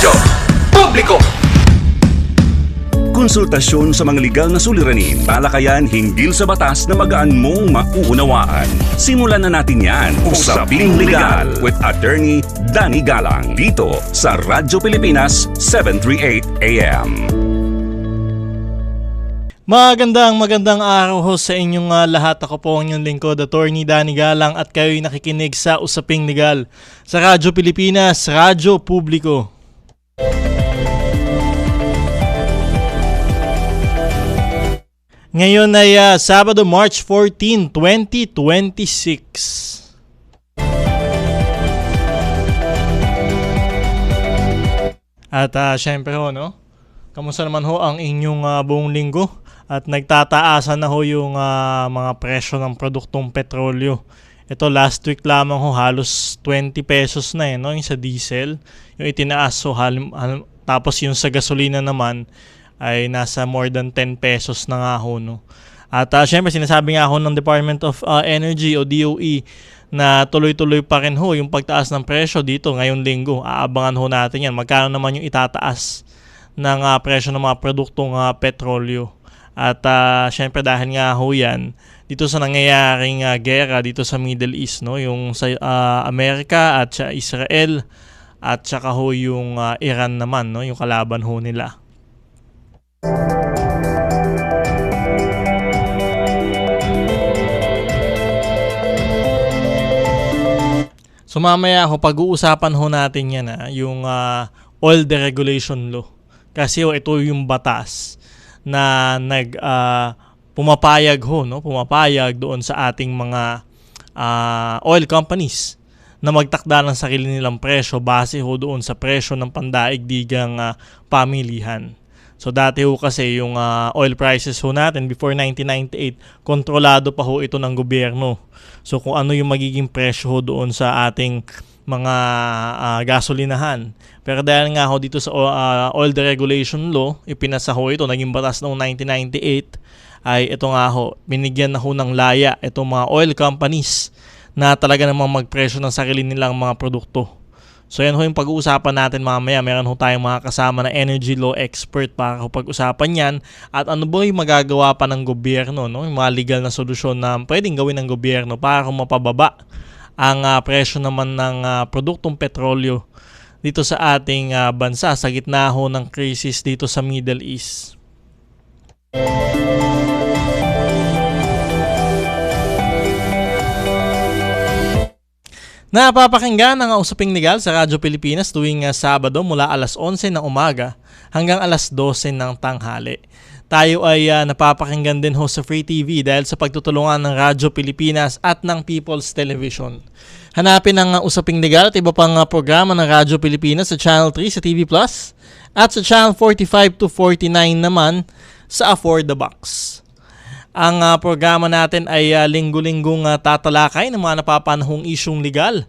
Radyo Publiko. Konsultasyon sa mga legal na suliranin, talakayan hinggil sa batas na magaan mong mauunawaan. Simulan na natin yan. Usaping Legal with Attorney Danny Galang dito sa Radyo Pilipinas 738 AM. Magandang araw ho sa inyong lahat. Ako po ang inyong lingkod, Attorney Danny Galang, at kayo'y nakikinig sa Usaping Legal sa Radyo Pilipinas, Radyo Publiko. Ngayon ay Sabado, March 14, 2026. At syempre ho, no? Kamusta naman ho ang inyong buong linggo? At nagtataasan na ho yung mga presyo ng produktong petrolyo. Ito last week lamang ho, halos 20 pesos na no? Yung sa diesel. Yung itinaas ho, tapos yung sa gasolina naman ay nasa more than 10 pesos na nga ho, no? At syempre sinasabi nga ho ng Department of Energy o DOE na tuloy-tuloy pa rin ho yung pagtaas ng presyo dito ngayong linggo. Aabangan ho natin yan. Magkano naman yung itataas ng presyo ng mga produktong petrolyo. At syempre dahil nga ho yan dito sa nangyayaring gera dito sa Middle East, no? Yung sa Amerika at sa Israel at saka ho yung Iran naman, no? Yung kalaban ho nila. So mamaya ho, pag-uusapan ho natin yan yung oil deregulation law. Kasi ho, ito yung batas na pumapayag ho, no? Pumapayag doon sa ating mga oil companies na magtakda ng sarili nilang presyo base ho doon sa presyo ng pandaigdigang pamilihan. So dati ho kasi yung oil prices ho natin before 1998, kontrolado pa ho ito ng gobyerno. So kung ano yung magiging presyo ho doon sa ating mga gasolinahan. Pero dahil nga ho dito sa oil deregulation law, ipinasa ho ito, naging batas noong 1998, ay ito nga ho, binigyan na ho ng laya itong mga oil companies na talaga namang magpresyo ng sarili nilang mga produkto. So yan ho yung pag-uusapan natin mamaya. Meron ho tayong mga kasama na energy law expert para ho pag-usapan yan. At ano ba yung magagawa pa ng gobyerno, no? Yung mga legal na solusyon na pwedeng gawin ng gobyerno para mapababa ang presyo naman ng produktong petrolyo dito sa ating bansa sa gitna ho ng crisis dito sa Middle East. Napapakinggan ang Usaping Legal sa Radyo Pilipinas tuwing Sabado mula alas 11 ng umaga hanggang alas 12 ng tanghali. Tayo ay napapakinggan din ho sa Free TV dahil sa pagtutulungan ng Radyo Pilipinas at ng People's Television. Hanapin ang Usaping Legal at iba pang programa ng Radyo Pilipinas sa Channel 3 sa TV Plus at sa Channel 45 to 49 naman sa For the Box. Ang programa natin ay linggo-linggong tatalakay ng mga napapanahong isyong legal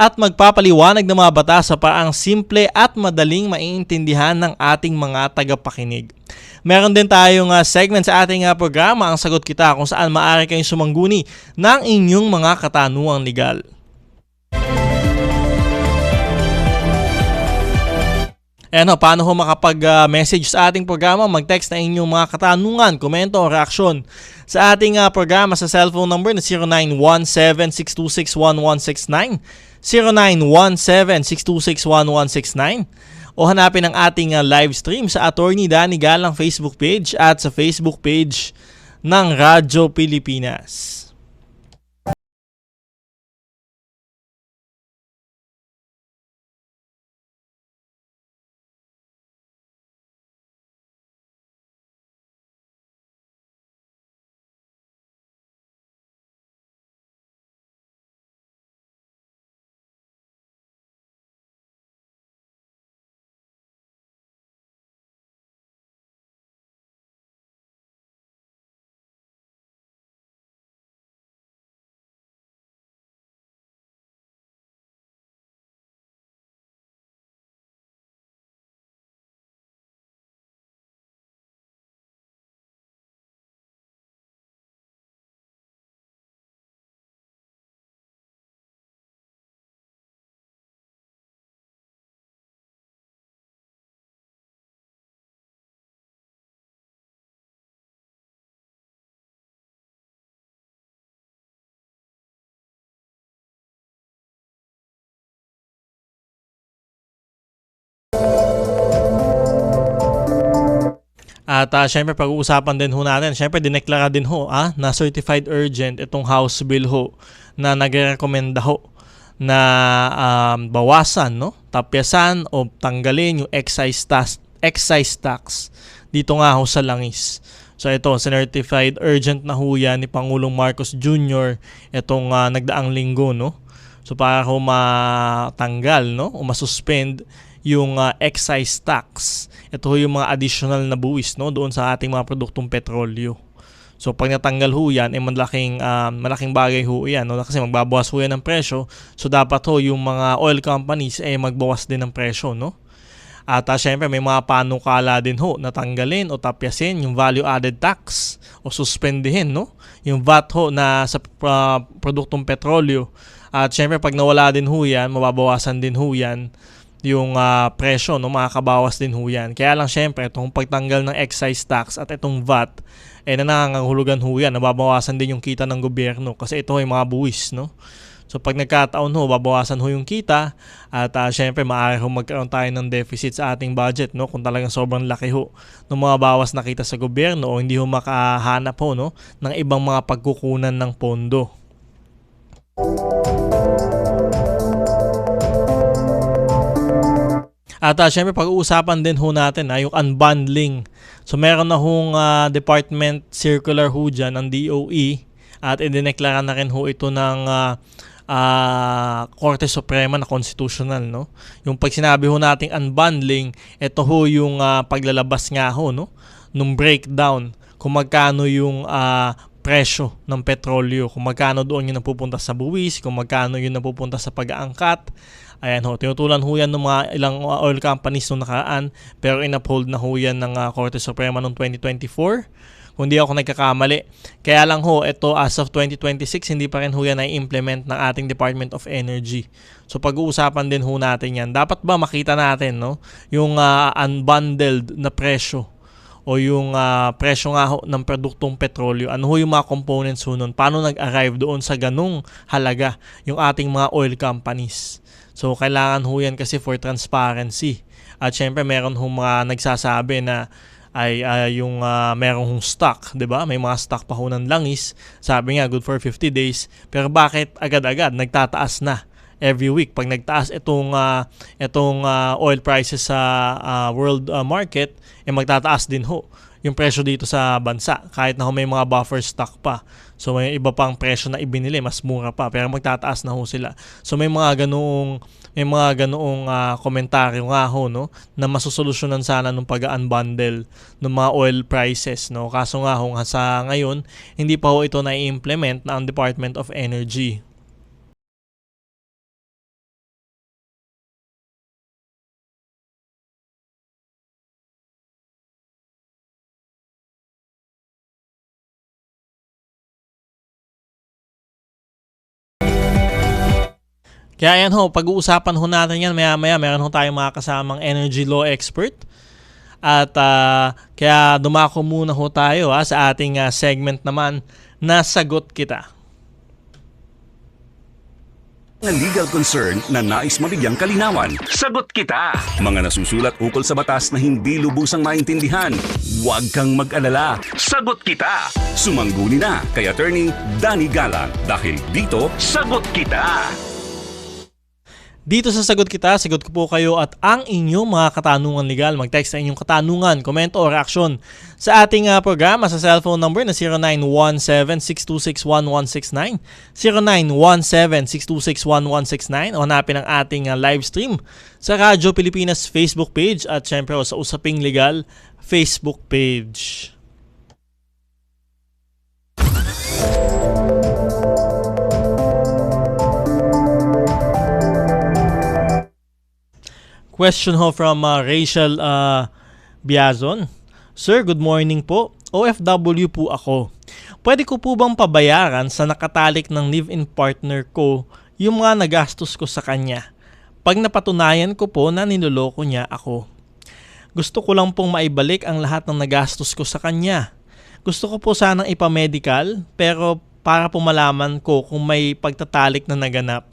at magpapaliwanag ng mga batas sa paraang simple at madaling maiintindihan ng ating mga tagapakinig. Meron din tayong segment sa ating programa, Ang Sagot Kita, kung saan maaari kayong sumangguni ng inyong mga katanungang legal. Paano ho makapag-message sa ating programa? Mag-text na inyong mga katanungan, komento o reaksyon sa ating programa sa cellphone number na 0917-626-1169, 0917-626-1169, o hanapin ang ating live stream sa Attorney Danny Galang Facebook page at sa Facebook page ng Radyo Pilipinas. At syempre pag-uusapan din ho natin, syempre dineklara din ho na certified urgent itong House Bill ho na nagrekomenda ho na bawasan, no, tapyasan o tanggalin yung excise tax dito nga ho sa langis. So ito, certified urgent na ho yan ni Pangulong Marcos Jr. itong nagdaang linggo, no. So para ho matanggal, no, o masuspend yung excise tax. Ito ho yung mga additional na buwis, no, doon sa ating mga produktong petrolyo. So pag natanggal ho yan, malaking bagay ho yan, no, kasi magbabawas ho yan ng presyo. So dapat ho yung mga oil companies magbawas din ng presyo, no. At syempre may mga panukala din ho na tanggalin o tapyasin yung value added tax o suspendihin, no, yung VAT ho na sa produktong petrolyo. At syempre pag nawala din ho yan, mababawasan din ho yan yung presyo, no, makakabawas din ho yan. Kaya lang syempre itong pagtanggal ng excise tax at itong VAT na nangangahulugan ho yan, nababawasan din yung kita ng gobyerno kasi ito ay mga buwis, no. So pag nagkataon ho, babawasan ho yung kita at syempre maaari ho magkaroon tayo ng deficit sa ating budget, no, kung talagang sobrang laki ho ng mga bawas na kita sa gobyerno o hindi ho makahanap ho, no, ng ibang mga pagkukunan ng pondo. At syempre pag-uusapan din ho natin yung unbundling. So meron na hong department circular ho dyan ng DOE at idineklara na rin ho ito ng Korte Suprema na constitutional, no. Yung pag sinabi ho nating unbundling, ito ho yung paglalabas nga ho, no, nung breakdown kung magkano yung presyo ng petrolyo, kung magkano doon yung napupunta sa buwis, kung magkano yung napupunta sa pag-aangkat. Ayan ho, tinutulan ho yan ng mga ilang oil companies nung nakaraan, pero in-uphold na ho yan ng Korte Suprema noong 2024. Kung di ako nagkakamali. Kaya lang ho, ito as of 2026, hindi pa rin ho yan na-implement ng ating Department of Energy. So pag-uusapan din ho natin yan. Dapat ba makita natin, no, yung unbundled na presyo o yung presyo nga ho ng produktong petrolyo? Ano ho yung mga components ho nun? Paano nag-arrive doon sa ganung halaga yung ating mga oil companies? So kailangan ho yan kasi for transparency. At syempre meron ho mga nagsasabi na yung merong stock, 'di ba? May mga stock pa ho ng langis. Sabi nga good for 50 days. Pero bakit agad-agad nagtataas na every week? Pag nagtaas itong oil prices sa world market, magtataas din ho yung presyo dito sa bansa kahit na may mga buffer stock pa. So may iba pang presyo na ibinili, mas mura pa, pero magtataas na ho sila. So may mga ganoong komentaryo nga ho, no, na masusolusyonan sana nung pag-unbundle ng mga oil prices, no. Kaso nga ho, sa ngayon hindi pa ho ito na-implement ng Department of Energy. Kaya yan ho, pag-uusapan ho natin yan maya-maya. Meron ho tayong mga kasamang energy law expert. At kaya dumako muna ho tayo sa ating segment naman na Sagot Kita. Mga legal concern na nais mabigyang kalinawan. Sagot kita! Mga nasusulat ukol sa batas na hindi lubusang maintindihan. Huwag kang mag-alala. Sagot kita! Sumangguni na kay Attorney Danny Galang dahil dito, Sagot Kita! Dito sa Sagot Kita, sagot ko po kayo at ang inyong mga katanungan legal. Mag-text sa inyong katanungan, komento o reaksyon sa ating programa sa cellphone number na 0917-626-1169, 0917-626-1169 o hanapin ang ating live stream sa Radyo Pilipinas Facebook page at syempre sa Usaping Legal Facebook page. Question ho from Rachel Biazon. Sir, good morning po. OFW po ako. Pwede ko po bang pabayaran sa nakatalik ng live-in partner ko yung mga nagastos ko sa kanya pag napatunayan ko po na niloloko niya ako? Gusto ko lang pong maibalik ang lahat ng nagastos ko sa kanya. Gusto ko po sanang ipamedical pero para po malaman ko kung may pagtatalik na naganap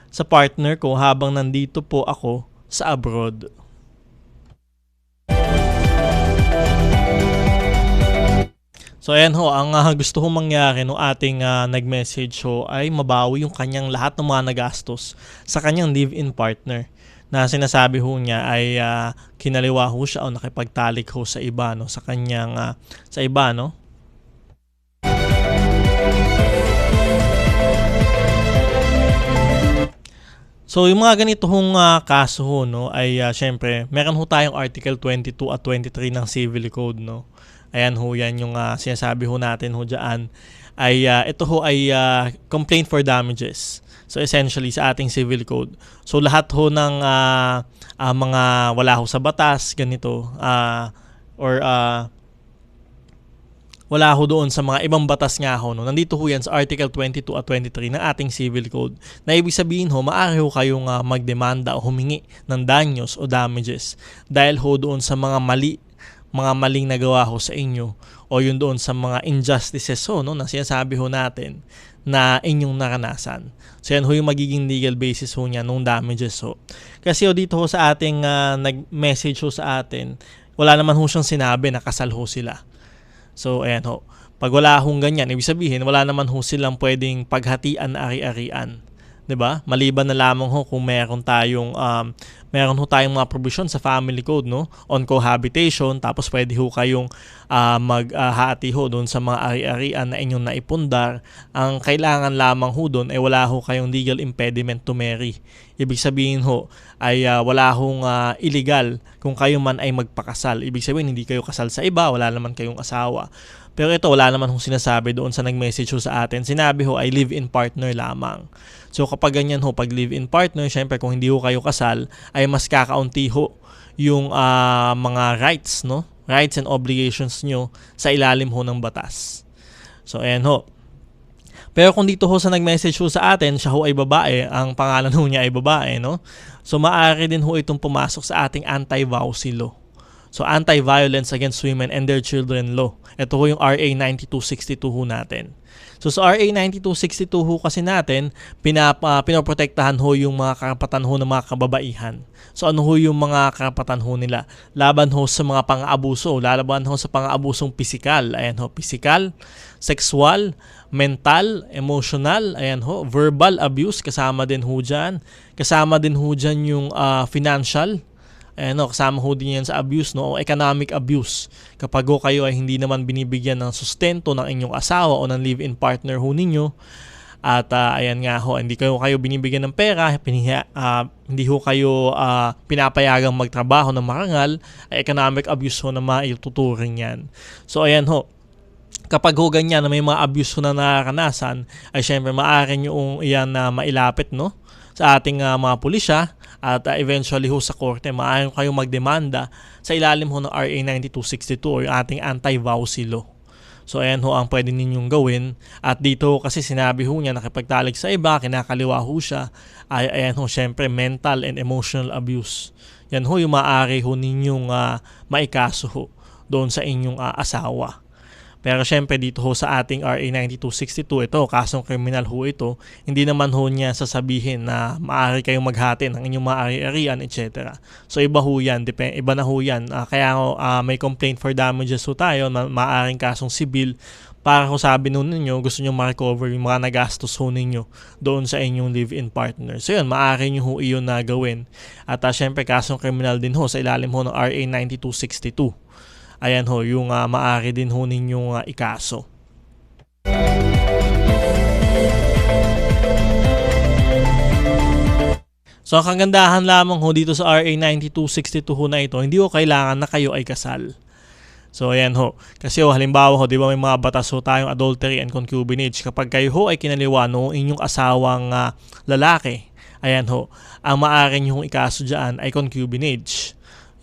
sa partner ko habang nandito po ako sa abroad. So ayan ho, ang gusto kong mangyari no ating nag-message ho ay mabawi yung kanyang lahat ng mga nagastos sa kanyang live-in partner na sinasabi ho niya ay kinaliwa ho siya o nakipagtalik ho sa iba no, sa kanyang sa iba no. So yung mga ganito hong kaso ho no ay syempre meron ho tayong Article 22 at 23 ng Civil Code no. Ayan ho yan yung sinasabi ho natin ho dyan ay ito ho ay complaint for damages. So essentially sa ating civil code. So lahat ho ng mga wala ho sa batas ganito or wala ho doon sa mga ibang batas nga ho no. Nandito ho yan sa Article 22 at 23 ng ating civil code. Na ibig sabihin ho maaari ho kayong magdemanda o humingi ng danyos o damages dahil ho doon sa mga maling nagawa ho sa inyo o yun doon sa mga injustices ho no, na sinasabi ho natin na inyong naranasan. So yan ho yung magiging legal basis ho niya nung damages ho. Kasi ho dito ho sa ating nag-message ho sa atin, wala naman ho siyang sinabi na kasal ho sila. So ayan ho, pag wala hong ganyan, ibig sabihin wala naman ho silang pwedeng paghatian na ari-arian. 'Di ba? Maliban na lamang ho kung meron ho tayong mga provision sa family code no on cohabitation, tapos pwede ho kayong maghati ho doon sa mga ari-arian na inyong naipundar. Ang kailangan lamang ho doon ay wala ho kayong legal impediment to marry. Ibig sabihin ho ay wala hong illegal kung kayo man ay magpakasal. Ibig sabihin hindi kayo kasal sa iba, wala naman kayong asawa. Pero ito wala naman hong sinasabi doon sa nag-message ho sa atin. Sinabi ho ay live-in partner lamang. So kapag ganyan ho, pag live-in partner, syempre kung hindi ho kayo kasal, ay mas kakaunti ho yung mga rights, no? Rights and obligations nyo sa ilalim ho ng batas. So ayan ho. Pero kung dito ho sa nag-message ho sa atin, siya ho ay babae, ang pangalan ho niya ay babae, no? So maaari din ho itong pumasok sa ating anti-vowsy law. So Anti-Violence Against Women and Their Children Law. Ito ho yung RA 9262 ho natin. So sa RA 9262 ho kasi natin, pinoprotektahan ho yung mga karapatan ho ng mga kababaihan. So ano ho yung mga karapatan ho nila? Laban ho sa mga pang-aabuso, lalaban ho sa pang-aabusong pisikal. Ayan ho, pisikal, sexual, mental, emotional, ayan ho, verbal abuse, kasama din ho dyan. Kasama din ho dyan yung financial. Kasama ho din yan sa abuse, no? O economic abuse. Kapag ho kayo ay hindi naman binibigyan ng sustento ng inyong asawa o ng live-in partner ho ninyo, at ayan nga ho, hindi kayo binibigyan ng pera, hindi ho kayo pinapayagang magtrabaho ng marangal, ay economic abuse ho na maituturing yan. So ayan ho, kapag ho ganyan na may mga abuse ho na naranasan, ay syempre maaari nyo iyan na mailapit no sa ating mga pulisya at eventually ho sa korte maaari kayong magdemanda sa ilalim ho ng RA 9262 o yung ating anti-vowsy law. So ayan ho ang pwede ninyong gawin, at dito kasi sinabi ho niya nakipagtalik sa iba, kinakaliwa ho siya, ay ayan ho syempre mental and emotional abuse. Yan ho yung maaari ho ninyong maikaso ho doon sa inyong asawa. Pero syempre dito ho sa ating RA 9262, ito, kasong kriminal ho ito, hindi naman ho niya sasabihin na maaari kayong maghati ng inyong maaari-arian, etc. So iba ho yan, iba na ho yan. Kaya may complaint for damages ho tayo, maaaring kasong sibil, para kung sabi nun ninyo, gusto nyo ma-recover yung mga nagastos ho ninyo doon sa inyong live-in partner. So yun, maaari nyo ho iyon na gawin. At syempre kasong kriminal din ho sa ilalim ho ng RA 9262. Ayan ho, yung maaari din ho ninyong ikaso. So ang kagandahan lamang ho dito sa RA 9262 ho na ito, hindi ho kailangan na kayo ay kasal. So ayan ho, kasi ho halimbawa ho, di ba may mga batas ho tayong adultery and concubinage. Kapag kayo ho ay kinaliwa no inyong asawang lalaki, ayan ho, ang maaari nyo ikaso dyan ay concubinage.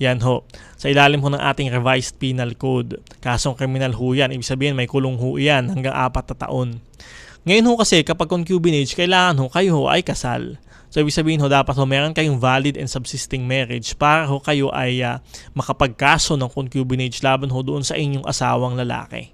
Yan ho, sa ilalim ho ng ating revised penal code. Kasong kriminal ho yan, ibig sabihin may kulong ho yan hanggang 4 na taon. Ngayon ho kasi kapag concubinage, kailangan ho kayo ho ay kasal. So ibig sabihin ho, dapat ho meron kayong valid and subsisting marriage para ho kayo ay makapagkaso ng concubinage laban ho doon sa inyong asawang lalaki.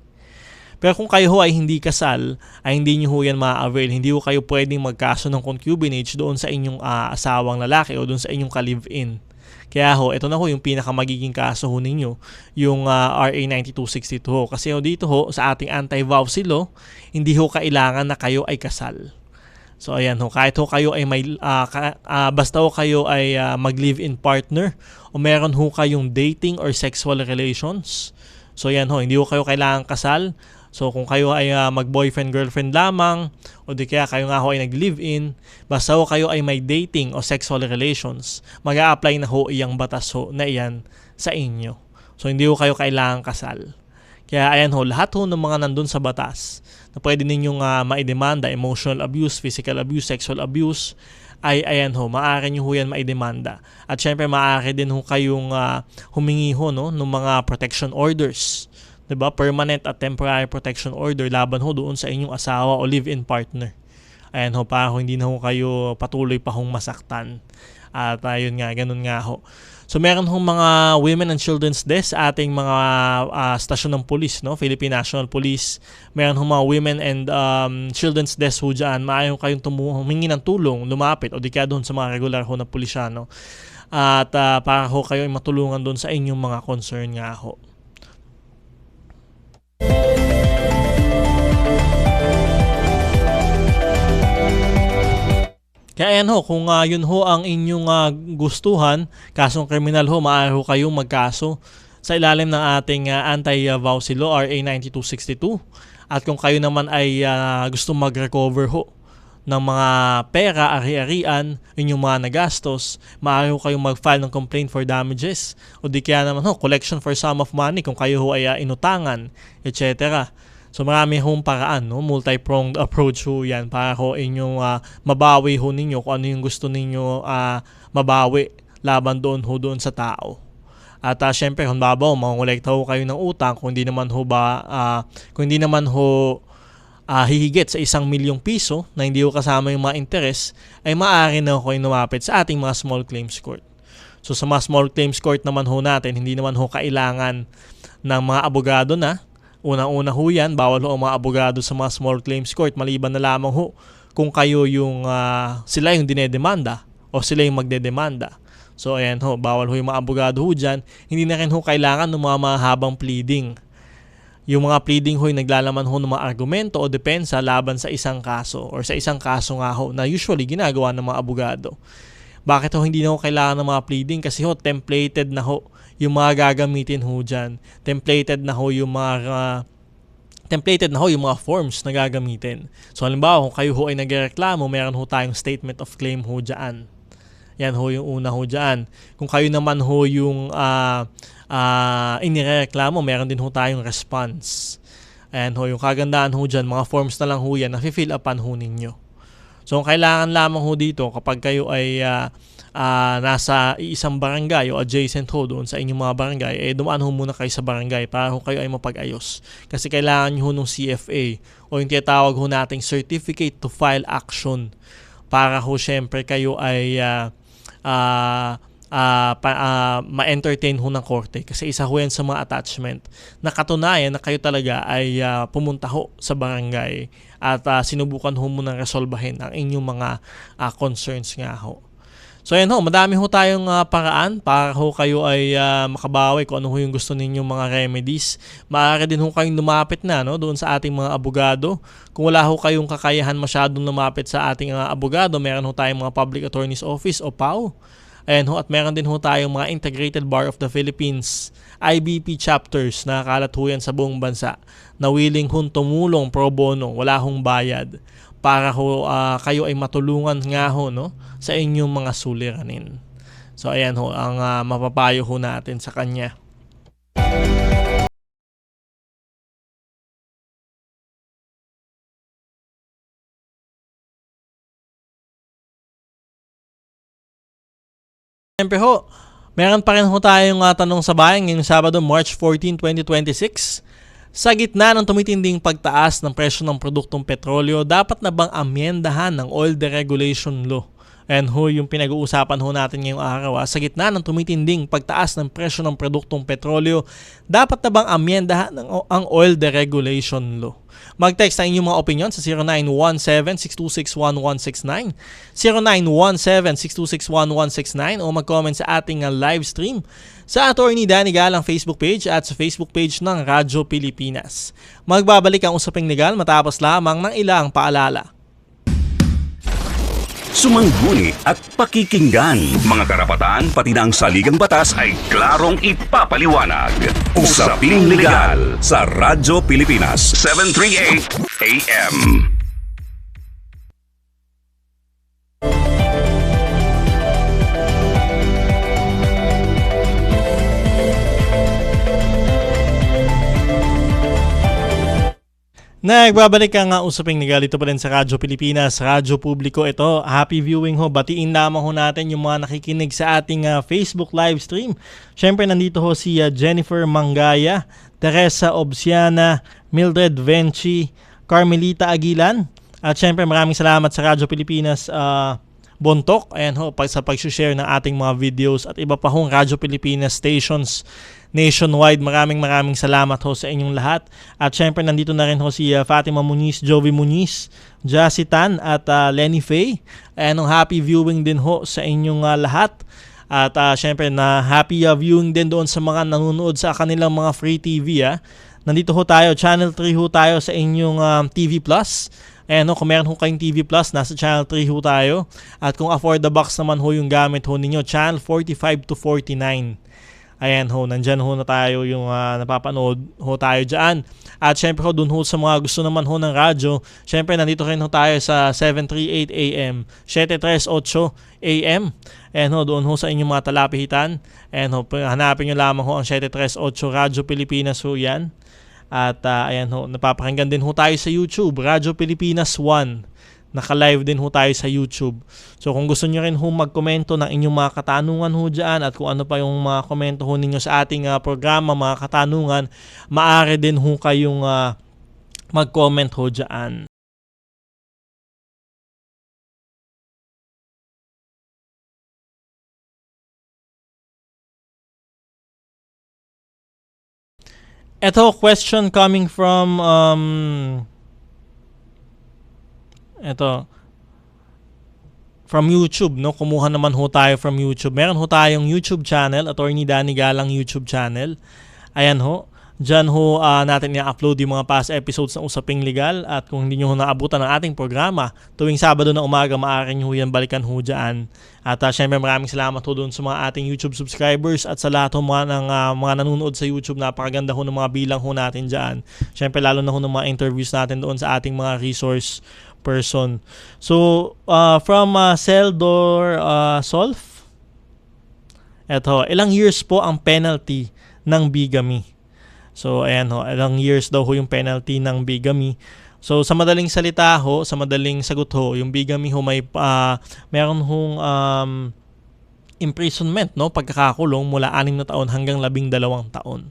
Pero kung kayo ho ay hindi kasal, ay hindi nyo ho yan ma-avail. Hindi ho kayo pwedeng magkaso ng concubinage doon sa inyong asawang lalaki o doon sa inyong ka-live-in. Kaya ho, ito na ho yung pinakamagiging kaso ho ninyo, yung RA 9262 ho. Kasi ho dito ho, sa ating anti-vowsy law, hindi ho kailangan na kayo ay kasal. So ayan ho, kahit ho kayo ay basta ho kayo ay mag-live-in partner o meron ho kayong dating or sexual relations. So ayan ho, hindi ho kayo kailangan kasal. So kung kayo ay mag-boyfriend-girlfriend lamang o di kaya kayo nga ho ay nag-live-in, basta ho kayo ay may dating o sexual relations, mag-a-apply na ho iyang batas ho na iyan sa inyo. So hindi ho kayo kailangan kasal. Kaya ayan ho, lahat ho ng mga nandun sa batas na pwede ninyong maidemanda, emotional abuse, physical abuse, sexual abuse, ay ayan ho, maaari nyo ho yan maidemanda. At syempre maaari din ho kayong humingi ho no, ng mga protection orders. Diba? Permanent at temporary protection order laban ho doon sa inyong asawa o live-in partner. Ayan ho, para ho, hindi na ho kayo patuloy pa hong masaktan. At ayun nga, ganun nga ho. So meron hong mga Women and Children's Desk sa ating mga stasyon ng police, no? Philippine National Police. Meron hong mga Women and Children's Desk ho dyan. Maayon kayong humingi ng tulong, lumapit o di kaya doon sa mga regular ho na pulisyano. At para ho kayo ay matulungan doon sa inyong mga concern nga ho. Kaya ayan ho, kung yun ho ang inyong gustuhan, kasong kriminal ho, maaari ho kayong magkaso sa ilalim ng ating anti-vowsy law, RA 9262. At kung kayo naman ay gusto mag-recover ho ng mga pera, ari-arian, inyong mga nagastos, maaari ho kayong mag-file ng complaint for damages. O di kaya naman ho, collection for sum of money kung kayo ho ay inutangan, etc. So marami hong paraan, no? Multi-pronged approach ho yan para ho inyong mabawi ho ninyo kung ano yung gusto ninyo mabawi laban doon ho doon sa tao. At syempre kung babaw, mangolekta ho kayo ng utang kung hindi naman ho hihigit sa 1 milyong piso na hindi ho kasama yung mga interest, ay maaari na ho kayo lumapit sa ating mga small claims court. So sa mga small claims court naman ho natin, hindi naman ho kailangan ng mga abogado na. Una-una ho yan, bawal ho ang mga abogado sa mga small claims court, maliban na lamang ho kung kayo yung sila yung dinedemanda o sila yung magdedemanda. So ayan ho, bawal ho yung mga abogado ho dyan. Hindi na rin ho kailangan ng mga mahabang pleading. Yung mga pleading ho yung naglalaman ho ng mga argumento o depensa laban sa isang kaso or sa isang kaso nga ho na usually ginagawa ng mga abogado. Bakit ho hindi na ho kailangan ng mga pleading? Kasi ho templated na ho yung mga gagamitin ho dyan. Templated na ho yung mga forms na gagamitin. So halimbawa kung kayo ho ay nagreklamo, meron ho tayong statement of claim ho dyan. Yan ho yung una ho dyan. Kung kayo naman ho yung inireklamo, meron din ho tayong response. Ayan ho, yung kagandahan ho dyan, mga forms na lang ho yan, na-fill upan ho ninyo. So kailangan lamang ho dito kapag kayo ay nasa isang barangay o adjacent ho doon sa inyong mga barangay, dumaan ho muna kayo sa barangay para ho kayo ay mapag-ayos. Kasi kailangan nyo ho ng CFA o yung tinatawag ho nating Certificate to File Action para ho syempre kayo ay ma-entertain ho ng korte. Kasi isa ho yan sa mga attachment na katunayan na kayo talaga ay pumunta ho sa barangay at sinubukan ho munang resolbahin ang inyong mga concerns nga ho. So ayan ho, madami ho tayong paraan para ho kayo ay makabawi kung ano ho yung gusto ninyong mga remedies. Maaari din ho kayong lumapit na doon sa ating mga abogado. Kung wala ho kayong kakayahan masyadong lumapit sa ating abogado, meron ho tayong mga Public Attorney's Office o PAO. Ayan ho, at meron din ho tayong mga Integrated Bar of the Philippines, IBP chapters na kalat ho yan sa buong bansa na willing hong tumulong pro bono, wala hong bayad para ho kayo ay matulungan nga ho sa inyong mga suliranin. So ayan ho ang mapapayo ho natin sa kanya. Siyempre ho, meron pa rin ho tayong tanong sa bayan ngayong Sabado, March 14, 2026. Sa gitna ng tumitinding pagtaas ng presyo ng produktong petrolyo, dapat na bang amyendahan ng Oil Deregulation Law? And ho, yung pinag-uusapan ho natin ngayong araw, sa gitna ng tumitinding pagtaas ng presyo ng produktong petrolyo, dapat na bang amyendahan ang oil deregulation law? Mag-text ang inyong mga opinion sa 0917-626-1169, 0917-626-1169 o mag-comment sa ating live stream sa Attorney Danny Galang Facebook page at sa Facebook page ng Radyo Pilipinas. Magbabalik ang usaping legal matapos lamang ng ilang paalala. Sumangguni at pakikinggan. Mga karapatan pati na ang saligang batas ay klarong ipapaliwanag. Usaping Legal sa Radyo Pilipinas 738 AM. Nagbabalik ang usaping legal dito pa rin sa Radyo Pilipinas, Radyo Publiko. Ito, happy viewing ho. Batiin lamang ho natin yung mga nakikinig sa ating Facebook live stream. Siyempre, nandito ho si Jennifer Mangaya, Teresa Obsiana, Mildred Venci, Carmelita Aguilan. At siyempre, maraming salamat sa Radyo Pilipinas Bontok. Ayan ho, sa pag-share ng ating mga videos at iba pa hong Radyo Pilipinas stations nationwide. Maraming salamat ho sa inyong lahat. At syempre nandito na rin ho si Fatima Muniz, Jovi Muniz, Jassy Tan at Lenny Faye. Ayan, happy viewing din ho sa inyong lahat. At syempre na happy viewing din doon sa mga nanonood sa kanilang mga free TV. Nandito ho tayo, Channel 3 ho tayo sa inyong TV Plus. Ayan ho, kung meron ho kayong TV Plus, nasa Channel 3 ho tayo. At kung afford the box naman ho yung gamit ho ninyo, Channel 45 to 49. Ayan ho, nandyan ho na tayo yung napapanood ho tayo dyan. At syempre ho, dun ho sa mga gusto naman ho ng radyo, syempre nandito rin ho tayo sa 738 AM, 738 AM. Ayan ho, doon ho sa inyong mga talapihitan. Ayan ho, hanapin nyo lamang ho ang 738 Radyo Pilipinas ho yan. At ayan ho, napapakinggan din ho tayo sa YouTube, Radyo Pilipinas 1. Naka-live din ho tayo sa YouTube. So kung gusto nyo rin ho magkomento ng inyong mga katanungan ho dyan at kung ano pa yung mga komento ho ninyo sa ating programa, mga katanungan, maaari din ho kayong mag-comment ho dyan. Ito, question coming from from YouTube, no? Kumuha naman ho tayo from YouTube. Meron ho tayong YouTube channel, Attorney Danny Galang YouTube channel. Ayan ho. Diyan ho natin i-upload yung mga past episodes ng Usaping Legal. At kung hindi nyo ho naabutan ng ating programa, tuwing Sabado na umaga, maaari nyo ho yan balikan ho dyan. At syempre maraming salamat ho doon sa mga ating YouTube subscribers at sa lahat ho mga nanonood sa YouTube. Napakaganda ho ng mga bilang ho natin dyan. Syempre lalo na ho ng mga interviews natin doon sa ating mga resource person. So, from Seldor Solf, eto, ilang years po ang penalty ng bigamy? So, ayan ho, ilang years daw ho yung penalty ng bigamy. So, sa madaling salita ho, sa madaling sagot ho, yung bigamy ho may meron hong imprisonment, no? Pagkakakulong mula 6 na taon hanggang 12 taon.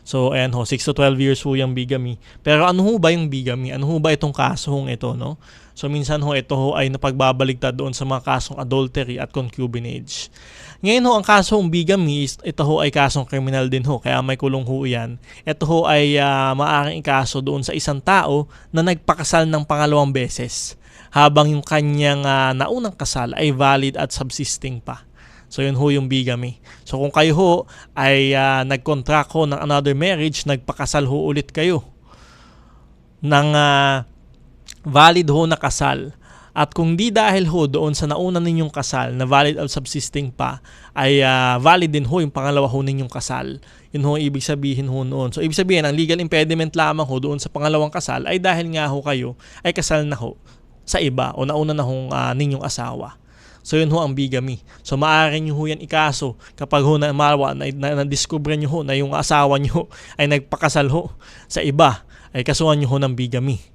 So, ayan ho, 6 to 12 years ho yung bigamy. Pero ano ho ba yung bigamy? Ano ho ba itong kasong ito, no? So, minsan ho, ito ho ay napagbabaligtad doon sa mga kasong adultery at concubinage. Ngayon ho, ang kasong bigamy, ito ho ay kasong kriminal din ho, kaya may kulong ho yan. Ito ho ay maaaring ikaso doon sa isang tao na nagpakasal ng pangalawang beses, habang yung kanyang naunang kasal ay valid at subsisting pa. So yun ho yung bigamy. So kung kayo ho ay nag-contract ho ng another marriage, nagpakasal ho ulit kayo ng valid ho na kasal, at kung di dahil ho doon sa nauna ninyong kasal na valid at subsisting pa, ay valid din ho yung pangalawa ho ninyong kasal. Yun ho ibig sabihin ho noon. So ibig sabihin, ang legal impediment lamang ho doon sa pangalawang kasal ay dahil nga ho kayo ay kasal na ho sa iba o nauna na ho ninyong asawa. So yun ho ang bigamy. So maaari nyo ho yan ikaso kapag ho na-discover nyo ho na yung asawa nyo ay nagpakasal ho sa iba, ay kasuhan nyo ho ng bigamy.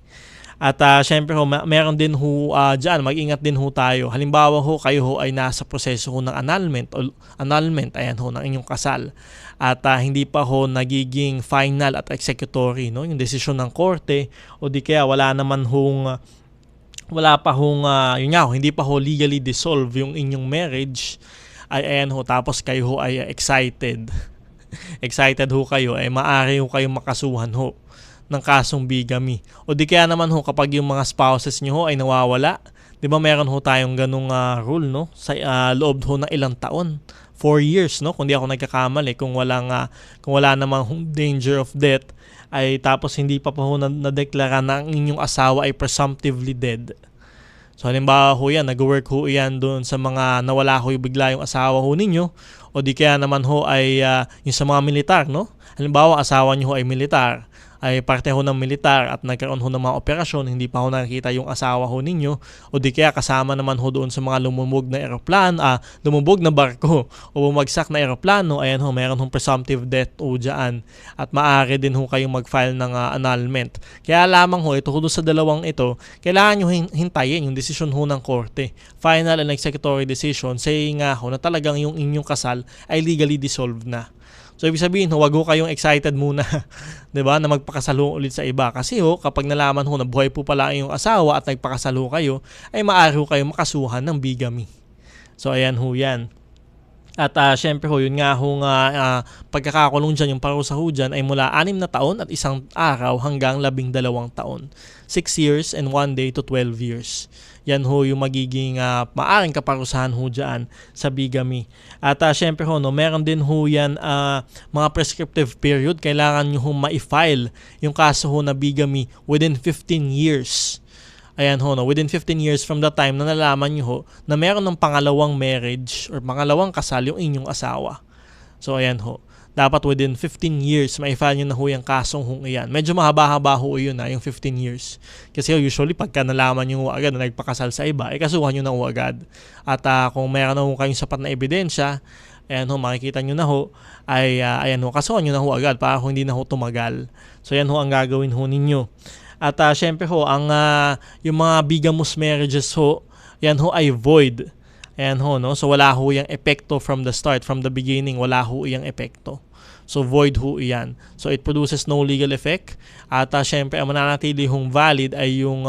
At syempre ho, meron din ho dyan, mag-ingat din ho tayo. Halimbawa ho, kayo ho ay nasa proseso ho ng annulment, ayan ho, ng inyong kasal. At hindi pa ho nagiging final at executory, no? Yung desisyon ng korte, o di kaya wala naman hong wala pa hong, yun nga ho, hindi pa ho legally dissolve yung inyong marriage, ay ayan ho, tapos kayo ho ay excited. Excited ho kayo, ay maaari ho kayong makasuhan ho ng kasong bigamy. O di kaya naman ho, kapag yung mga spouses nyo ho ay nawawala, di ba meron ho tayong ganung rule, no? Sa loob ho ng ilang taon. 4 years, no? Kung di ako nagkakamali, kung wala namang danger of death, ay tapos hindi pa po na-deklara na ang inyong asawa ay presumptively dead. So halimbawa ho yan, nag-work ho yan doon sa mga nawala ho bigla yung asawa ho ninyo, o di kaya naman ho ay yung sa mga militar, no? Halimbawa asawa niyo ho ay militar, ay parte ho ng militar at nagkaroon ho ng mga operasyon, hindi pa ho nakikita yung asawa ho ninyo, o di kaya kasama naman ho doon sa mga lumubog na lumubog na barko o bumagsak na eroplano, ayan ho, meron hong presumptive death o dyan, at maaari din ho kayong mag-file ng annulment. Kaya lamang ho, ito ho doon sa dalawang ito, kailangan nyo hintayin yung desisyon ho ng korte, final and executory decision, saying nga ho na talagang yung inyong kasal ay legally dissolved na. So, ibig sabihin, wag ho kayong excited muna, 'di ba, na magpakasalo ulit sa iba. Kasi kapag nalaman ho na buhay po pala yung asawa at nagpakasalo kayo, ay maaari ho kayong makasuhan ng bigamy. So, ayan ho yan. At syempre ho, yun nga ho pagkakakulong dyan, yung parusa ho dyan ay mula 6 na taon at 1 araw hanggang 12 taon. 6 years and 1 day to 12 years. Yan ho yung magiging maaring kaparusahan ho dyan sa bigamy. At syempre ho, no, meron din ho yan mga prescriptive period. Kailangan nyo ho ma-file yung kaso ho na bigamy within 15 years. Ayan ho, no, within 15 years from the time na nalaman nyo ho na meron ng pangalawang marriage or pangalawang kasal yung inyong asawa. So ayan ho, dapat within 15 years ma-file nyo na ho yung kasong ho iyan. Medyo mahaba-haba ho yun yung 15 years. Kasi usually pagka nalaman nyo agad na nagpakasal sa iba, kasuhan nyo na ho agad. At kung meron na ho kayong sapat na ebidensya, ayan ho, makikita nyo na ho, ay ayan ho, kasuhan nyo na ho agad para hindi na ho tumagal. So ayan ho ang gagawin ho ninyo. At syempre ho, yung mga bigamous marriages ho, yan ho ay void. Ayan ho, no? So wala ho yung epekto from the start, from the beginning, wala ho yung epekto. So void ho iyan. So it produces no legal effect. At syempre, ang mananatili hong valid ay yung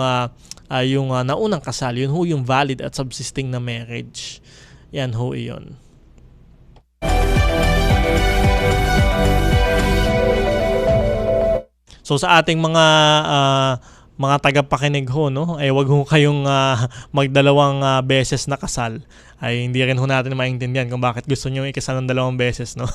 naunang kasal. Yun ho yung valid at subsisting na marriage. Yan ho iyon. So sa ating mga tagapakinig ho, no, ay wag ho kayong magdalawang beses na kasal. Ay hindi rin ho natin maintindihan kung bakit gusto niyo ikasal ng 2 beses, no.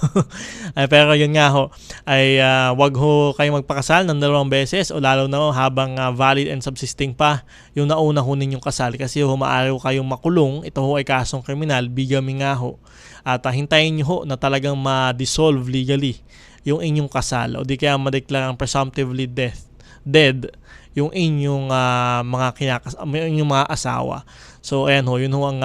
Ay, pero yun nga ho, ay wag ho kayong magpakasal ng 2 beses o lalo na ho habang valid and subsisting pa yung nauna ho ninyong kasal, kasi ho maaari ho kayong makulong. Ito ho ay kasong kriminal, bigamy nga ho. At hintayin niyo ho na talagang ma-dissolve legally yung inyong kasal o di kaya madeklarang presumptively dead yung inyong inyong mga asawa. So ayan ho, yun ho ang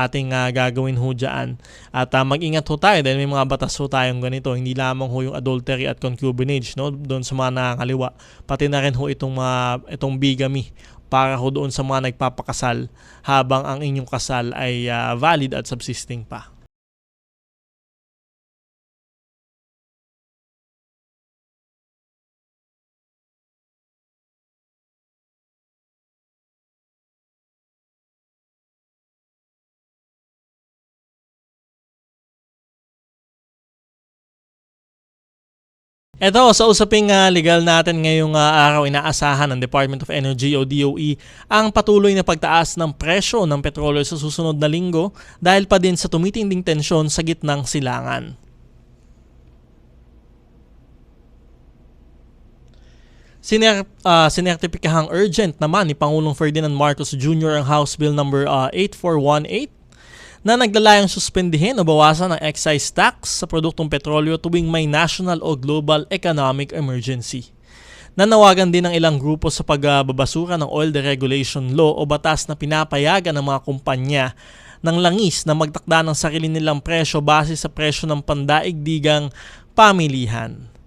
ating gagawin ho dyan. At mag-ingat ho tayo dahil may mga batas ho tayong ganito. Hindi lamang ho yung adultery at concubinage, no, doon sa mga nakakaliwa. Pati na rin ho itong bigamy para ho doon sa mga nagpapakasal habang ang inyong kasal ay valid at subsisting pa. Eto, sa usaping legal natin ngayong araw, inaasahan ng Department of Energy o DOE ang patuloy na pagtaas ng presyo ng petrolyo sa susunod na linggo dahil pa din sa tumitinding tensyon sa gitnang silangan. Sinertipikahang urgent naman ni Pangulong Ferdinand Marcos Jr. ang House Bill number 8418 na naglalayang suspendihin o bawasan ang excise tax sa produktong petrolyo tuwing may national o global economic emergency. Nanawagan din ng ilang grupo sa pagbabasura ng Oil Deregulation Law o batas na pinapayagan ng mga kumpanya ng langis na magtakda ng sarili nilang presyo base sa presyo ng pandaigdigang pamilihan.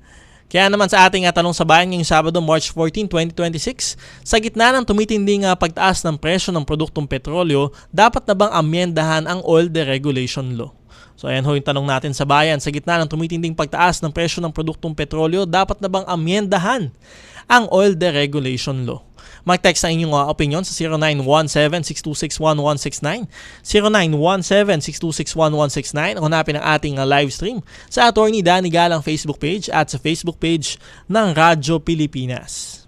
Kaya naman sa ating tanong sa bayan ngayong Sabado, March 14, 2026, sa gitna ng tumitinding pagtaas ng presyo ng produktong petrolyo, dapat na bang amyendahan ang Oil Deregulation Law? So ayan ho yung tanong natin sa bayan. Sa gitna ng tumitinding pagtaas ng presyo ng produktong petrolyo, dapat na bang amyendahan ang Oil Deregulation Law? Mag-text na inyong opinion sa 0917-626-1169, 0917-626-1169, o hanapin ang ating live stream sa Attorney Danny Galang Facebook page at sa Facebook page ng Radyo Pilipinas.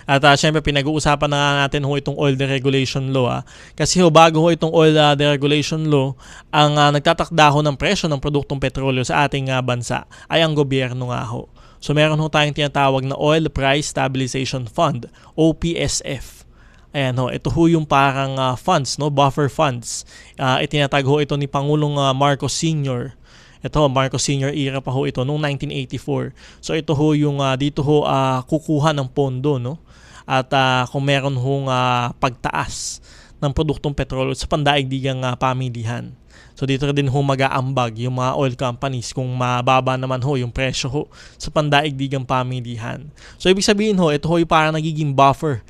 At syempre pinag-uusapan na natin itong oil deregulation law. Kasi bago itong oil deregulation law, ang nagtatakda ng presyo ng produktong petrolyo sa ating bansa ay ang gobyerno nga ho. So meron tayong tinatawag na Oil Price Stabilization Fund, OPSF. Ayan ito yung parang funds, buffer funds. Itinatago ito ni Pangulong Marcos Sr. Marcos Sr. era pa ito noong 1984. So ito yung dito kukuha ng pondo, At kung meron pagtaas ng produktong petrolyo sa pandaigdigang pamilihan. So dito rin mag-aambag yung mga oil companies kung mababa naman yung presyo sa pandaigdigang pamilihan. So ibig sabihin ito yung parang nagiging buffer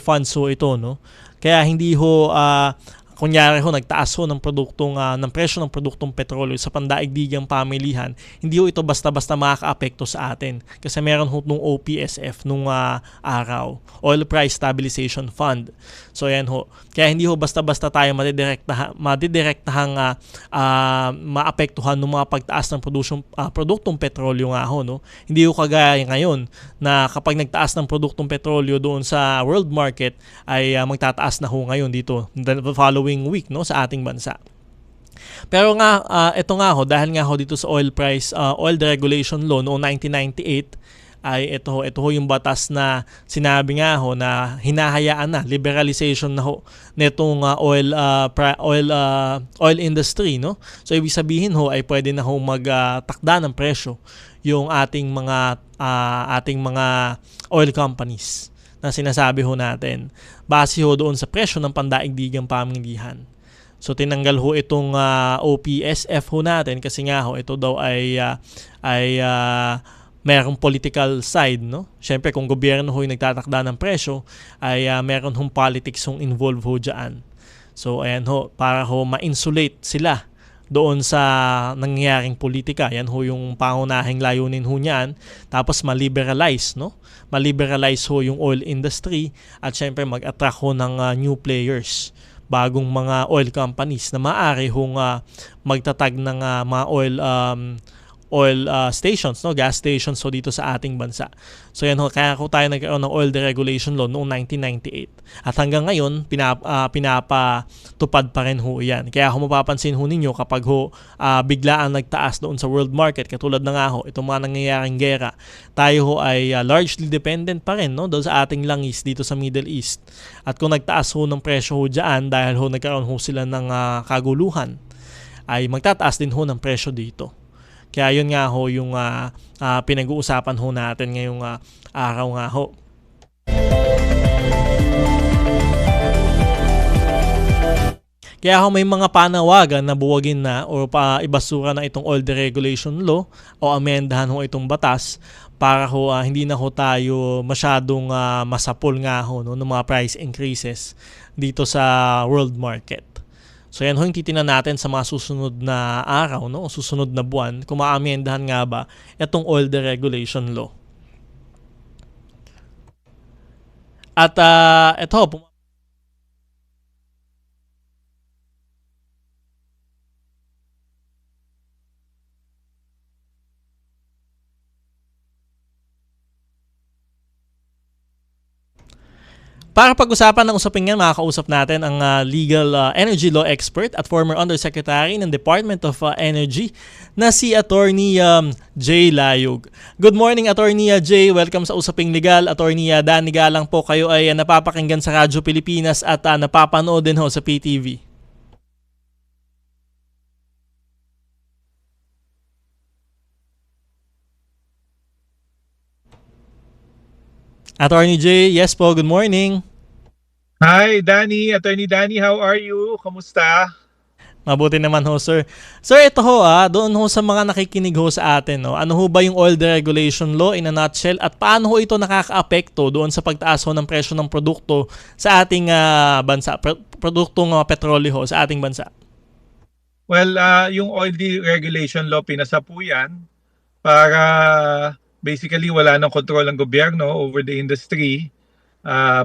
funds ito, Kaya hindi kunyari nagtaas ng presyo ng produktong petrolyo sa pandaigdigang pamilihan, hindi ito basta-basta makakaapekto sa atin. Kasi meron nung OPSF nung araw, Oil Price Stabilization Fund. So ayan Kaya hindi basta-basta tayo madidirektahang maapektuhan ng mga pagtaas ng produktong petrolyo nga Hindi kagaya ngayon na kapag nagtaas ng produktong petrolyo doon sa world market ay magtataas na ngayon dito the following week sa ating bansa. Pero ito dahil dito sa oil deregulation law noong 1998 ay ito yung batas na sinabi na hinahayaan na liberalization nitong oil industry, So ibig sabihin ay pwede na magtakda ng presyo yung ating mga oil companies na sinasabi natin base doon sa presyo ng pandaigdigang pamilihan. So tinanggal itong OPSF natin kasi ito daw ay merong political side, Syempre kung gobyerno yung nagtatakda ng presyo ay meron politics involved diyan. So ayan para ma-insulate sila doon sa nangyayaring politika. Yan yung pangunahing layunin niyan. Tapos ma-liberalize, Ma-liberalize yung oil industry at syempre mag-attract ng new players, bagong mga oil companies na maaari magtatag ng mga oil stations, gas stations dito sa ating bansa. So yan kaya tayo nagkaroon ng oil deregulation law noong 1998. At hanggang ngayon, pinapatupad pa rin yan. Kaya mapapansin ninyo kapag biglaan nagtaas doon sa world market, katulad na itong mga nangyayaring gera, tayo ay largely dependent pa rin doon sa ating langis dito sa Middle East. At kung nagtaas ng presyo dyan dahil nagkaroon sila ng kaguluhan, ay magtataas din ng presyo dito. Kaya yun yung pinag-uusapan natin ngayong araw Kaya may mga panawagan na buwagin na o ibasura na itong oil deregulation law o amendahan itong batas para hindi na tayo masyadong masapol ng mga price increases dito sa world market. So yan yung titinan natin sa mga susunod na araw, susunod na buwan, kung maamendahan ba itong oil deregulation law. At ito, para pag-usapan ng usapin yan, makakausap natin ang legal energy law expert at former Undersecretary ng Department of Energy na si Attorney Jay Layog. Good morning, Attorney Jay. Welcome sa Usaping Legal. Attorney Danny Galang po, kayo ay napapakinggan sa Radyo Pilipinas at napapanood din sa PTV. Attorney Jay, yes po, good morning. Hi, Danny. Attorney Danny, how are you? Kamusta? Mabuti naman sir. Sir, ito doon sa mga nakikinig sa atin, ano ba yung oil deregulation law in a nutshell at paano ito nakakaapekto doon sa pagtaas ng presyo ng produkto sa ating bansa, produktong petrolyo sa ating bansa? Well, yung oil deregulation law, pinasa po yan para basically wala nang control ng gobyerno over the industry,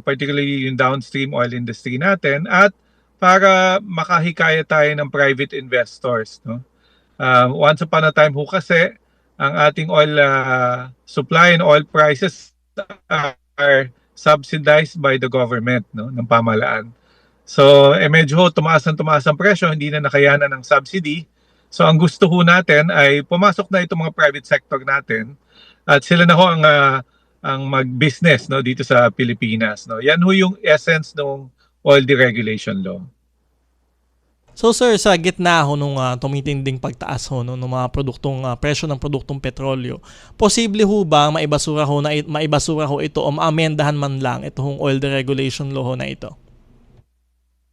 particularly yung downstream oil industry natin, at para makahikaya tayo ng private investors, no? Once upon a time ho kasi, ang ating oil supply and oil prices are subsidized by the government, no, ng pamahalaan. So, medyo tumaas ang presyo, hindi na nakayanan ng subsidy. So, ang gusto ho natin ay pumasok na itong mga private sector natin at sila na ho ang mag-business, no, dito sa Pilipinas, no. Yan ho yung essence ng oil deregulation law. So sir, sa gitna ho nung tumitinding pagtaas ho no, ng mga produktong presyo ng produktong petrolyo, posible ho ba maibasura ho ito o maamendahan man lang itong oil deregulation law ho na ito?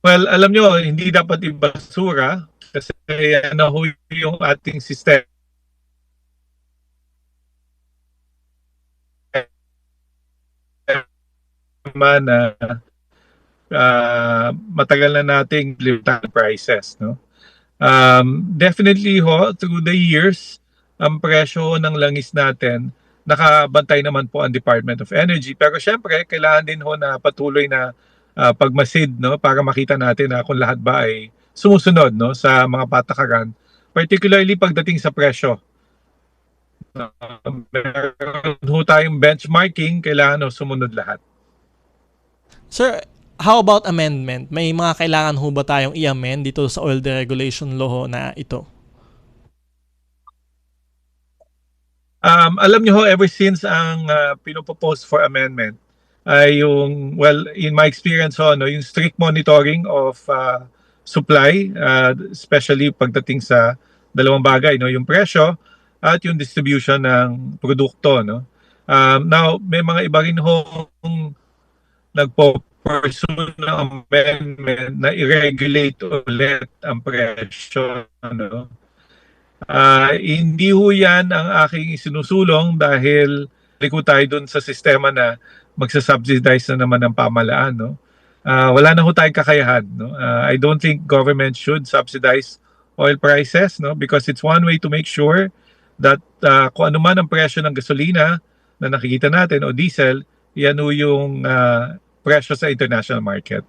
Well, alam nyo, hindi dapat ibasura kasi ano ho yung ating sistema na matagal na nating limitang prices, no? Definitely ho, through the years, ang presyo ng langis natin, nakabantay naman po ang Department of Energy. Pero syempre, kailangan din ho na patuloy na pagmasid, no, para makita natin na kung lahat ba ay sumusunod, no, sa mga patakaran, particularly pagdating sa presyo. Meron ho tayong benchmarking, kailangan ho sumunod lahat. Sir, how about amendment? May mga kailangan ho ba tayong i-amend dito sa oil deregulation law ho na ito? Alam niyo ho, ever since ang pinopropose for amendment ay yung, well, in my experience ho, no, yung strict monitoring of supply, especially pagdating sa dalawang bagay, no, yung presyo at yung distribution ng produkto, no. Now, may mga iba rin hong nagpo-pursue ng amendment na i-regulate ulit ang presyo, ano. Hindi ho yan ang aking isinusulong dahil liko tayo dun sa sistema na magsasubsidize na naman ng pamahalaan, no? Wala na ho tayong kakayahan, no? I don't think government should subsidize oil prices, no? Because it's one way to make sure that kung ano man ang presyo ng gasolina na nakikita natin o diesel, yan ho yung presyo sa international market.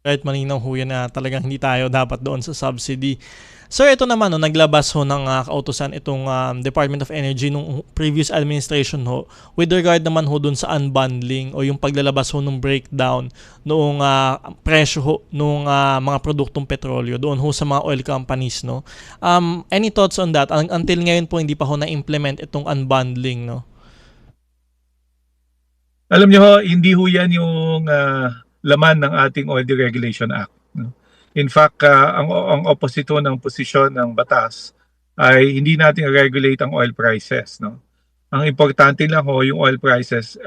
Kahit malinaw ho yan na talagang hindi tayo dapat doon sa subsidy. Sir, ito naman, no, naglabas ho ng kautusan itong Department of Energy nung previous administration ho with regard naman ho dun sa unbundling o yung paglalabas ho ng breakdown noong presyo ho nung mga produktong petrolyo doon ho sa mga oil companies, no? Any thoughts on that? Until ngayon po hindi pa ho na-implement itong unbundling, no? Alam niyo ho, hindi ho yan yung laman ng ating Oil Deregulation Act, no? In fact, ang opposite ho ng posisyon ng batas ay hindi natin regulate ang oil prices, no? Ang importante lang ho, yung oil prices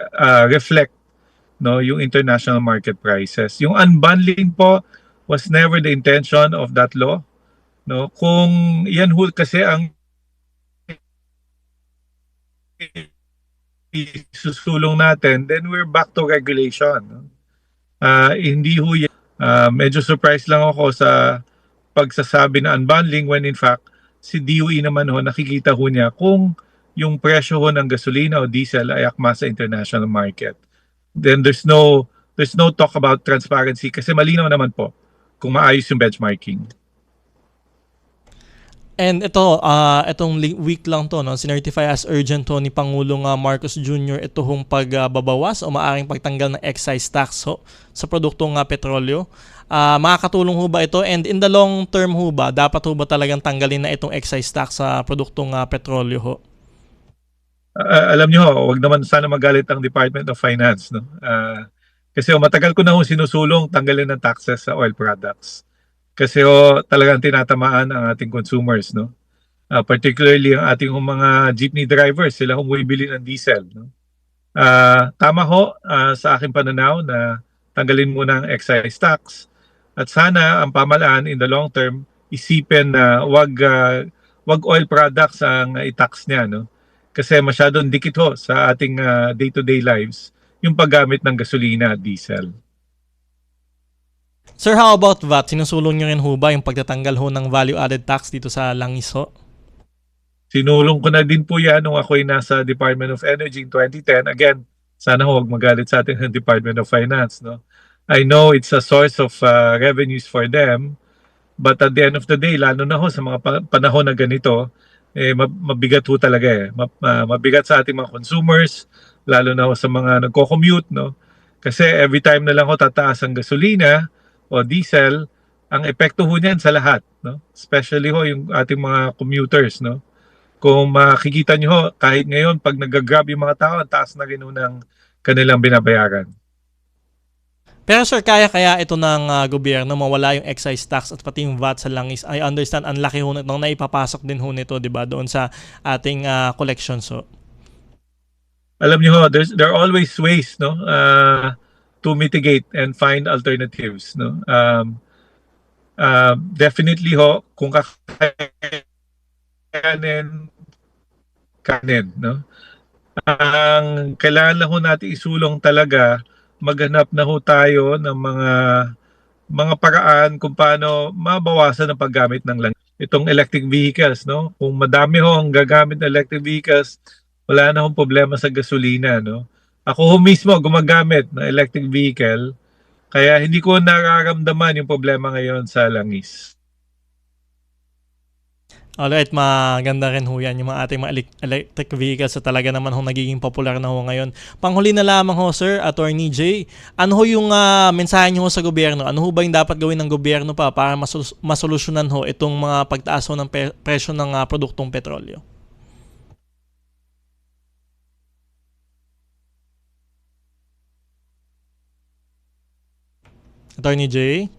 reflect, no, yung international market prices. Yung unbundling po was never the intention of that law, no? Kung yan ho kasi ang isusulong natin, then we're back to regulation, no? Hindi ho yan. Medyo surprised lang ako sa pagsasabi na unbundling when in fact si DOE naman ho nakikita ho niya kung yung presyo ho ng gasolina o diesel ay akma sa international market. Then there's no talk about transparency kasi malinaw naman po kung maayos yung benchmarking. And ito, itong week lang to, no, sinertify as urgent to ni Pangulong Marcos Jr. ito hong pagbabawas o maaring pagtanggal ng excise tax ho, sa produktong petrolyo. Makakatulong ho ba ito? And in the long term ho ba, dapat ho ba talagang tanggalin na itong excise tax sa produktong petrolyo ho? Alam niyo, wag naman sana magalit ang Department of Finance, no? Kasi matagal ko na ho sinusulong tanggalin ng taxes sa oil products. Kasi talagang tinatamaan ang ating consumers, no? Particularly ang ating mga jeepney drivers, sila bumibili ng diesel, no? Tama ho sa aking pananaw na tanggalin muna ang excise tax at sana ang pamahalaan in the long term isipin na wag oil products ang i-tax niya, no? Kasi masyadong dikit ho sa ating day-to-day lives yung paggamit ng gasolina at diesel. Sir, how about VAT? Sinusulong nyo rin ho ba yung pagtatanggal ho ng value-added tax dito sa langis ho? Sinulong ko na din po yan nung ako'y nasa Department of Energy in 2010. Again, sana huwag magalit sa atin ng Department of Finance. No? I know it's a source of revenues for them, but at the end of the day, lalo na ho sa mga panahon na ganito, mabigat ho talaga eh. Mabigat sa ating mga consumers, lalo na ho sa mga nagko-commute. No? Kasi every time na lang ho tataas ang gasolina o diesel, ang epekto ho niyan sa lahat. No? Especially ho yung ating mga commuters. No? Kung makikita nyo ho, kahit ngayon, pag nag-grab yung mga tao, ang taas na rin ho ng kanilang binabayaran. Pero sir, kaya ito ng gobyerno mawala yung excise tax at pati yung VAT sa langis. I understand, ang laki ho nitong naipapasok din ho nito, di ba, doon sa ating collection. So, Alam nyo ho, there are always ways no, to mitigate and find alternatives. No? Definitely ho, kung kakayanin, kanin. No? Ang kailangan lang ho natin isulong talaga, maghanap na ho tayo ng mga paraan kung paano mabawasan ang paggamit ng langis. Itong electric vehicles, no? Kung madami ho ang gagamit ng electric vehicles, wala na hong problema sa gasolina, no? Ako ho mismo gumagamit ng electric vehicle, kaya hindi ko nararamdaman yung problema ngayon sa langis. alright, maganda rin ho yan, yung mga ating mga electric vehicles sa talaga naman ho nagiging popular na ho ngayon. Panghuli na lamang ho, Sir, Attorney Jay, ano ho yung mensahe nyo ho sa gobyerno? Ano ho ba yung dapat gawin ng gobyerno pa para masolusyonan ho itong mga pagtaas ho ng presyo ng produktong petrolyo? Attorney Jay?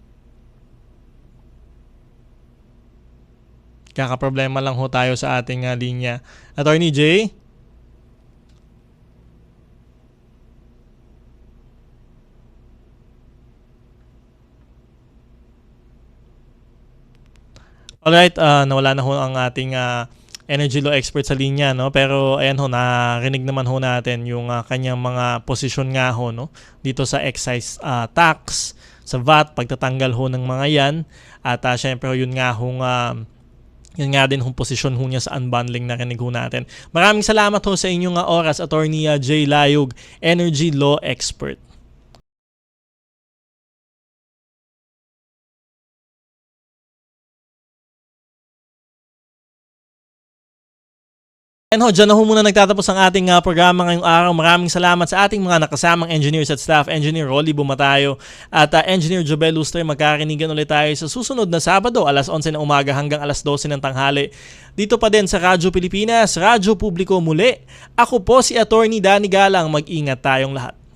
Kakaproblema lang ho tayo sa ating linya. Attorney Jay? Alright, nawala na ho ang ating energy law expert sa linya, no? Pero ayan ho, narinig naman ho natin yung kanyang mga posisyon nga ho, no? Dito sa excise tax, sa VAT, pagtatanggal ho ng mga yan. At syempre ho, yun nga hong yun nga din hong posisyon ho niya sa unbundling na rinig ho natin. Maraming salamat ho sa inyong oras, Attorney Jay Layug, Energy Law Expert. And ho, dyan na ho muna nagtatapos ang ating programa ngayong araw. Maraming salamat sa ating mga nakasamang engineers at staff. Engineer Rolly Bumatayo at Engineer Jobel Lustre. Magkarinigan ulit tayo sa susunod na Sabado, alas 11 ng umaga hanggang alas 12 ng tanghali. Dito pa din sa Radyo Pilipinas, Radyo Publiko muli. Ako po si Attorney Danny Galang. Mag-ingat tayong lahat.